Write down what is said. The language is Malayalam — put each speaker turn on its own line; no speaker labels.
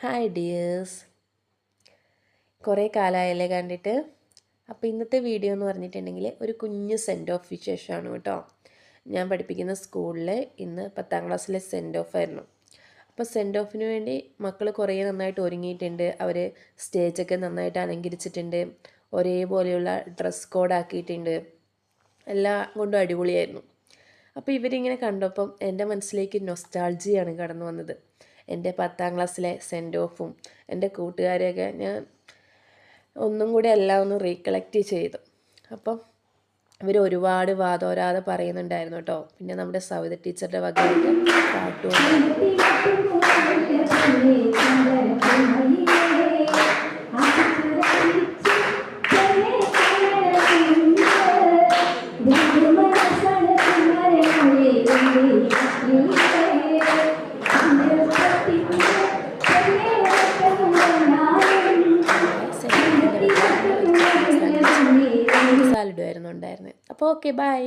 ഹായ് ഡിയേഴ്സ്, കുറേ കാലമായല്ലേ കണ്ടിട്ട്. അപ്പോൾ ഇന്നത്തെ വീഡിയോ എന്ന് പറഞ്ഞിട്ടുണ്ടെങ്കിൽ ഒരു കുഞ്ഞ് സെൻഡ് ഓഫ് വിശേഷമാണ് കേട്ടോ. ഞാൻ പഠിപ്പിക്കുന്ന സ്കൂളിൽ ഇന്ന് 10ാം ക്ലാസ്സിലെ സെൻഡ് ഓഫ് ആയിരുന്നു. അപ്പോൾ സെൻഡ് ഓഫിന് വേണ്ടി മക്കൾ കുറേ നന്നായിട്ട് ഒരുങ്ങിയിട്ടുണ്ട്. അവർ സ്റ്റേജൊക്കെ നന്നായിട്ട് അലങ്കരിച്ചിട്ടുണ്ട്. ഒരേപോലെയുള്ള ഡ്രസ് കോഡ് ആക്കിയിട്ടുണ്ട്. എല്ലാം കൊണ്ടും അടിപൊളിയായിരുന്നു. അപ്പോൾ ഇവരിങ്ങനെ കണ്ടപ്പം എൻ്റെ മനസ്സിലേക്ക് നൊസ്റ്റാൾജിയാണ് കടന്നു വന്നത്. എൻ്റെ 10ാം ക്ലാസ്സിലെ സെൻഡ് ഓഫും എൻ്റെ കൂട്ടുകാരെയൊക്കെ ഞാൻ ഒന്നും കൂടി എല്ലാം ഒന്ന് റീകളക്റ്റ് ചെയ്തു. അപ്പം ഇവർ ഒരുപാട് വാതോരാതെ പറയുന്നുണ്ടായിരുന്നു കേട്ടോ. പിന്നെ നമ്മുടെ സവിത ടീച്ചറുടെ വകയായിട്ട് പാട്ടും സാലഡുമായിരുന്നു ഉണ്ടായിരുന്നത്. അപ്പോൾ ഓക്കെ, ബൈ.